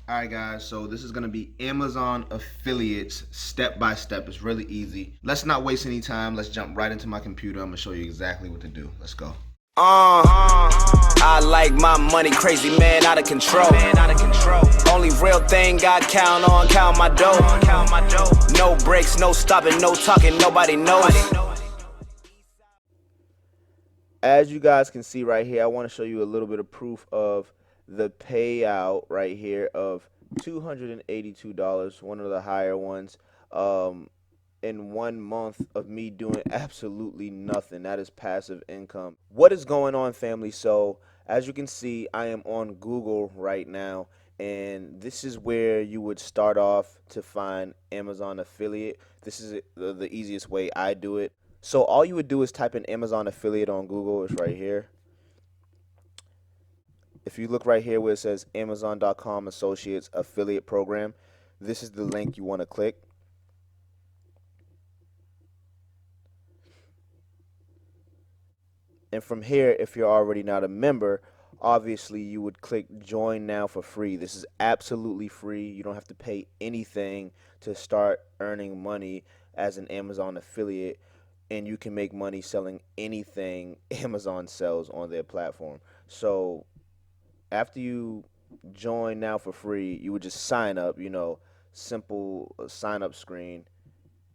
Alright guys, so this is going to be Amazon affiliates step by step. It's really easy. Let's not waste any time. Let's jump right into my computer. I'm going to show you exactly what to do. Let's go. I like my money crazy, man, out of control. Only real thing I count on, count my dough. No breaks, no stopping, no talking, nobody knows. As you guys can see right here, I want to show you a little bit of proof of the payout right here of $282, one of the higher ones, in 1 month of me doing absolutely nothing. That is passive income. What is going on, family? So as you can see, I am on Google right now, and this is where you would start off to find Amazon affiliate. This is the easiest way I do it. So all you would do is type in Amazon affiliate on Google. It's right here. If you look right here where it says Amazon.com Associates Affiliate Program, this is the link you want to click. And from here, if you're already not a member, obviously you would click join now for free. This is absolutely free. You don't have to pay anything to start earning money as an Amazon affiliate, and you can make money selling anything Amazon sells on their platform. So after you join now for free, you would just sign up, simple sign up screen,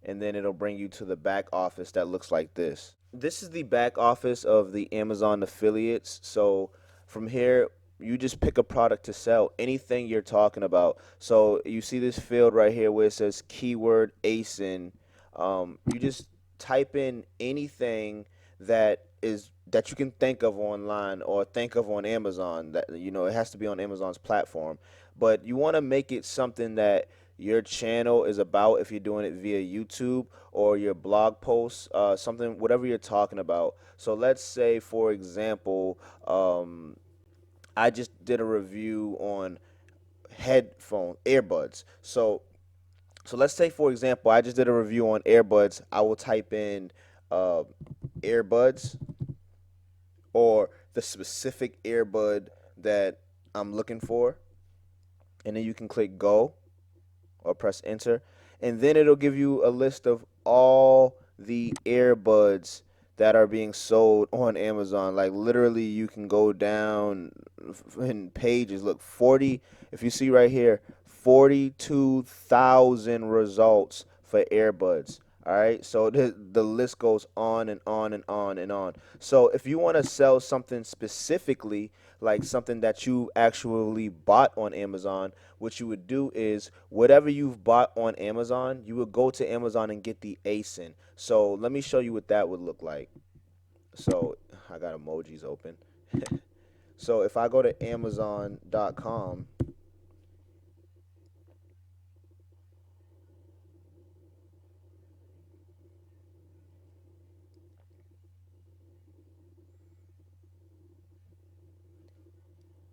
and then it'll bring you to the back office that looks like this. This is the back office of the Amazon affiliates. So from here, you just pick a product to sell, anything you're talking about. So you see this field right here where it says keyword ASIN. You just type in anything that you can think of online or think of on Amazon. That it has to be on Amazon's platform, but you want to make it something that your channel is about. If you're doing it via YouTube or your blog posts, something, whatever you're talking about. So let's say, for example, I just did a review on earbuds. So let's say, for example, I just did a review on earbuds. I will type in earbuds or the specific earbud that I'm looking for, and then you can click go or press enter, and then it'll give you a list of all the earbuds that are being sold on Amazon. Like literally, you can go down in pages. Look, if you see right here, 42,000 results for earbuds. All right, so the list goes on and on and on and on. So if you want to sell something specifically, like something that you actually bought on Amazon, what you would do is whatever you've bought on Amazon, you would go to Amazon and get the ASIN. So let me show you what that would look like. So I got emojis open. So if I go to Amazon.com,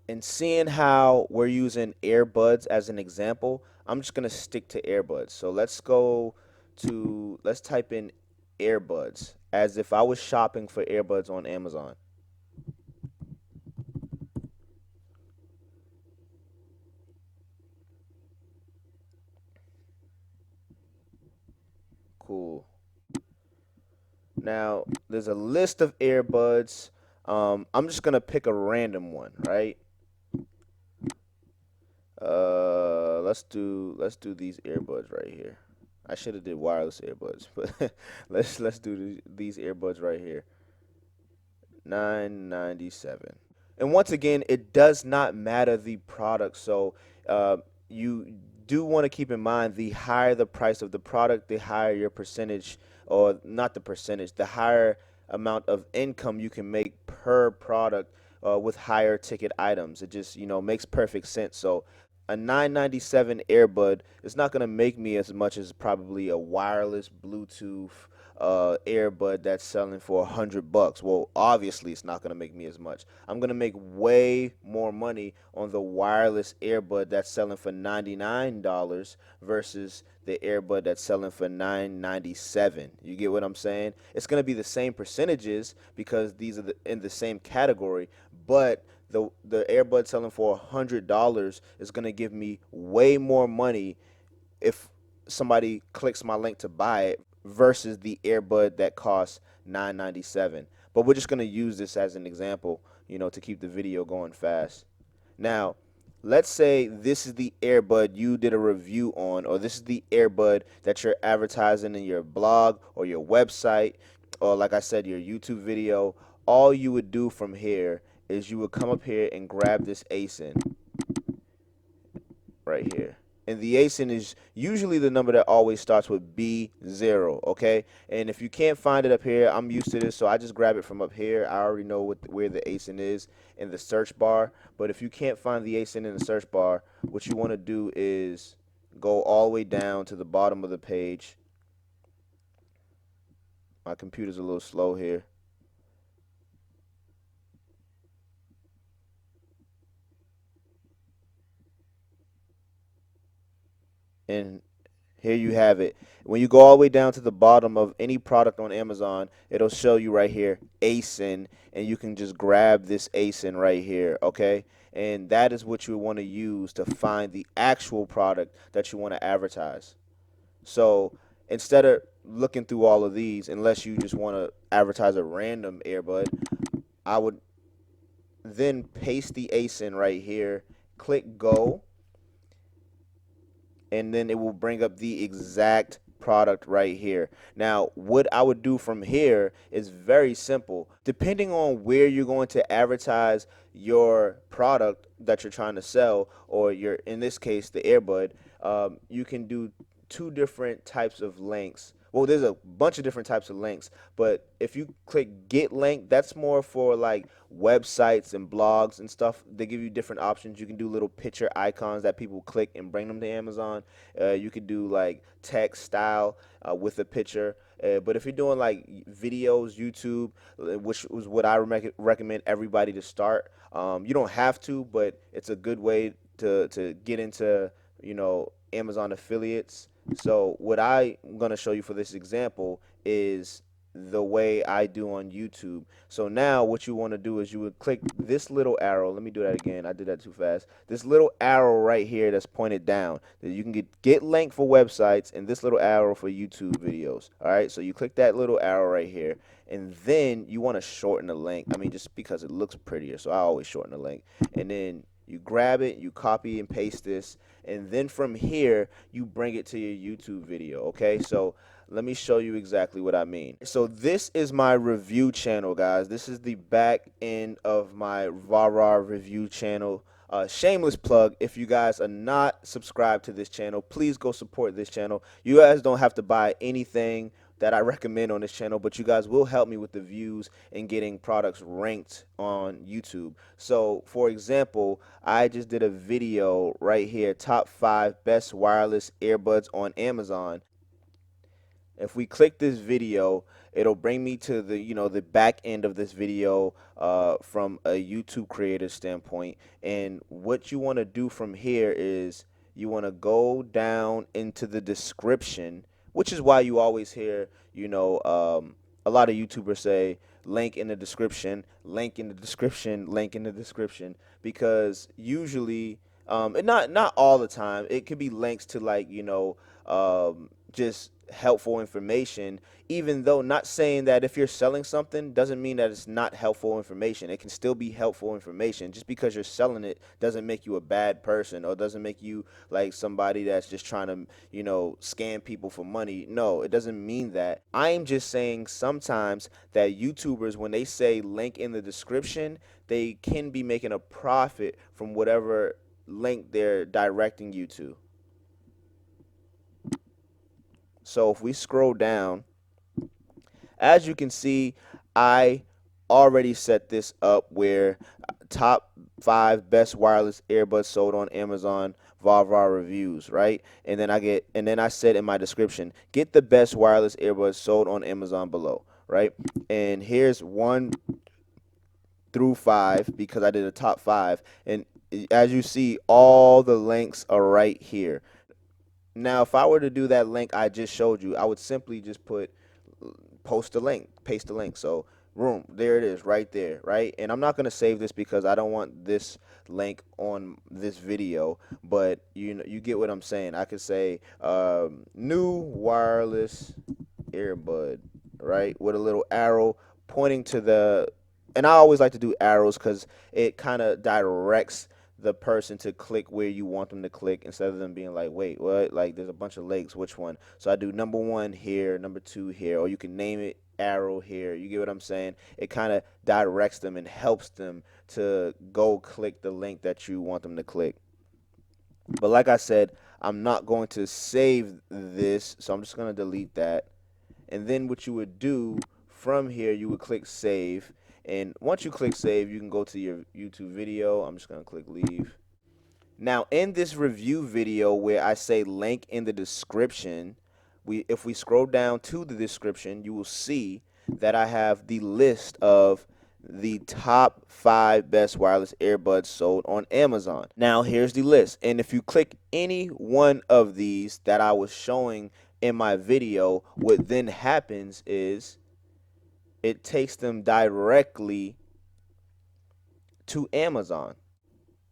and seeing how we're using earbuds as an example, I'm just gonna stick to earbuds. So let's type in earbuds as if I was shopping for earbuds on Amazon. Cool. Now there's a list of earbuds. I'm just gonna pick a random one, right? Let's do these earbuds right here. I should have did wireless earbuds, but let's do these earbuds right here. $9.97. And once again, it does not matter the product. So you do want to keep in mind, the higher the price of the product, the higher your percentage, or not the percentage, the higher amount of income you can make per product with higher ticket items. It just makes perfect sense. So a 997 earbud is not going to make me as much as probably a wireless Bluetooth earbud that's selling for $100. Well, obviously it's not going to make me as much. I'm going to make way more money on the wireless earbud that's selling for $99 versus the earbud that's selling for $997. You get what I'm saying? It's going to be the same percentages because these are in the same category, but the earbud selling for $100 is gonna give me way more money if somebody clicks my link to buy it versus the earbud that costs $9.97. But we're just gonna use this as an example, to keep the video going fast. Now, let's say this is the earbud you did a review on, or this is the earbud that you're advertising in your blog or your website, or like I said, your YouTube video. All you would do from here is you would come up here and grab this ASIN right here. And the ASIN is usually the number that always starts with B0, okay? And if you can't find it up here, I'm used to this, so I just grab it from up here. I already know where the ASIN is in the search bar. But if you can't find the ASIN in the search bar, what you want to do is go all the way down to the bottom of the page. My computer's a little slow here. And here you have it. When you go all the way down to the bottom of any product on Amazon, it'll show you right here, ASIN, and you can just grab this ASIN right here, okay? And that is what you want to use to find the actual product that you want to advertise. So instead of looking through all of these, unless you just want to advertise a random earbud, I would then paste the ASIN right here, click go, and then it will bring up the exact product right here. Now, what I would do from here is very simple. Depending on where you're going to advertise your product that you're trying to sell, or in this case, the earbud, you can do two different types of links. Well, there's a bunch of different types of links, but if you click get link, that's more for like websites and blogs and stuff. They give you different options. You can do little picture icons that people click and bring them to Amazon. You could do like text style with a picture. But if you're doing like videos, YouTube, which was what I recommend everybody to start, you don't have to, but it's a good way to get into, Amazon affiliates. So what I'm going to show you for this example is the way I do on YouTube. So now what you want to do is you would click this little arrow. Let me do that again. I did that too fast. This little arrow right here that's pointed down. You can get link for websites, and this little arrow for YouTube videos. All right, so you click that little arrow right here, and then you want to shorten the link. I mean, just because it looks prettier, so I always shorten the link. And then you grab it, you copy and paste this, and then from here you bring it to your YouTube video. Okay, so let me show you exactly what I mean. So this is my review channel, guys. This is the back end of my VarVar review channel. Shameless plug, if you guys are not subscribed to this channel, please go support this channel. You guys don't have to buy anything that I recommend on this channel, but you guys will help me with the views and getting products ranked on YouTube. So for example, I just did a video right here, top 5 best wireless earbuds on Amazon. If we click this video, it'll bring me to the back end of this video from a YouTube creator standpoint. And what you want to do from here is you want to go down into the description, which is why you always hear, a lot of YouTubers say link in the description, link in the description, link in the description, because usually, and not all the time, it could be links to like, just helpful information, even though not saying that if you're selling something doesn't mean that it's not helpful information. It can still be helpful information. Just because you're selling it doesn't make you a bad person, or doesn't make you like somebody that's just trying to, scam people for money. No, it doesn't mean that. I'm just saying sometimes that YouTubers, when they say link in the description, they can be making a profit from whatever link they're directing you to. So if we scroll down, as you can see, I already set this up where top 5 best wireless earbuds sold on Amazon, VarVar reviews, right? And then I said in my description, get the best wireless earbuds sold on Amazon below, right? And here's 1 through 5 because I did a top 5, and as you see, all the links are right here. Now, if I were to do that link I just showed you, I would simply just post a link, paste a link. So Room, there it is right there, right? And I'm not going to save this because I don't want this link on this video, but you know, you get what I'm saying. I could say new wireless earbud, right, with a little arrow pointing to the, and I always like to do arrows because it kind of directs the person to click where you want them to click instead of them being like, wait, what? Like, there's a bunch of links, which one? So I do number one here, number two here, or you can name it arrow here. You get what I'm saying? It kind of directs them and helps them to go click the link that you want them to click. But like I said, I'm not going to save this, so I'm just going to delete that. And then what you would do from here, you would click save. And once you click save, you can go to your YouTube video. I'm just going to click leave. Now, in this review video where I say link in the description, if we scroll down to the description, you will see that I have the list of the top 5 best wireless earbuds sold on Amazon. Now, here's the list. And if you click any one of these that I was showing in my video, what then happens is it takes them directly to Amazon.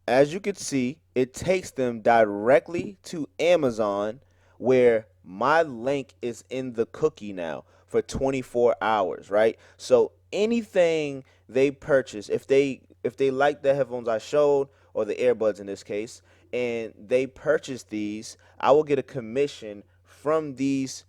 As you can see, it takes them directly to Amazon where my link is in the cookie now for 24 hours, right? So anything they purchase, if they like the headphones I showed or the earbuds in this case, and they purchase these, I will get a commission from this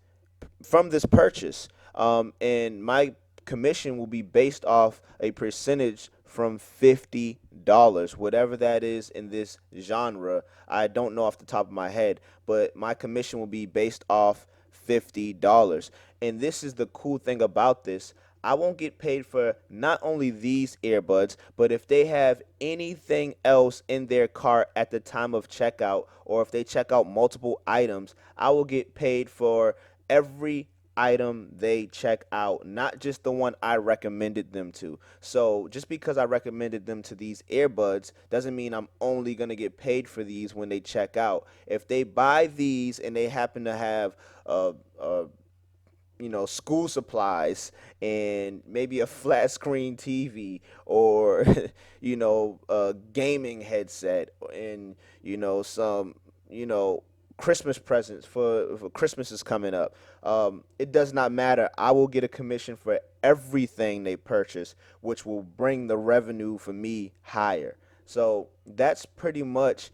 purchase. And my commission will be based off a percentage from $50, whatever that is in this genre. I don't know off the top of my head, but my commission will be based off $50. And this is the cool thing about this. I won't get paid for not only these earbuds, but if they have anything else in their cart at the time of checkout, or if they check out multiple items, I will get paid for every item they check out, not just the one I recommended them to. So just because I recommended them to these earbuds doesn't mean I'm only going to get paid for these when they check out. If they buy these and they happen to have school supplies and maybe a flat screen TV, or a gaming headset, and some Christmas presents for Christmas is coming up. It does not matter. I will get a commission for everything they purchase, which will bring the revenue for me higher. So that's pretty much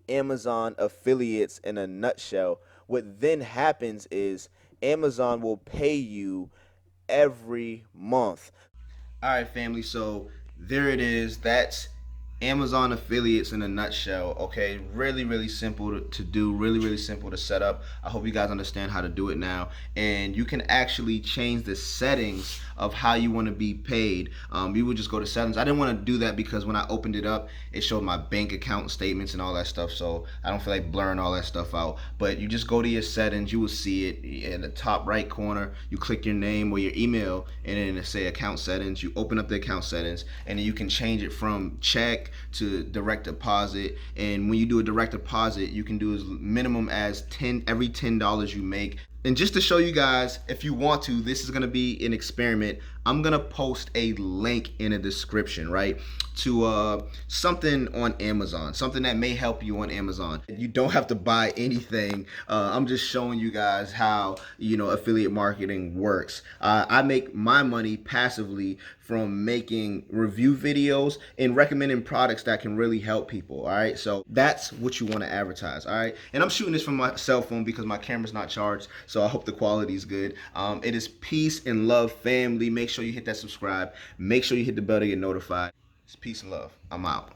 Amazon affiliates in a nutshell. What then happens is Amazon will pay you every month. All right, family. So there it is. That's Amazon affiliates in a nutshell. Okay, really, really simple to do. Really, really simple to set up. I hope you guys understand how to do it now. And you can actually change the settings of how you want to be paid. You would just go to settings. I didn't want to do that because when I opened it up, it showed my bank account statements and all that stuff. So I don't feel like blurring all that stuff out. But you just go to your settings. You will see it in the top right corner. You click your name or your email, and then it say account settings. You open up the account settings, and then you can change it from check to direct deposit. And when you do a direct deposit, you can do as minimum as every $10 you make. And just to show you guys, if you want to, this is going to be an experiment. I'm going to post a link in the description, right, to something on Amazon, something that may help you on Amazon. You don't have to buy anything. I'm just showing you guys how, affiliate marketing works. I make my money passively from making review videos and recommending products that can really help people. All right, so that's what you want to advertise. All right, and I'm shooting this from my cell phone because my camera's not charged, so I hope the quality is good. It is peace and love, family. Make sure you hit that subscribe. Make sure you hit the bell to get notified. It's peace and love. I'm out.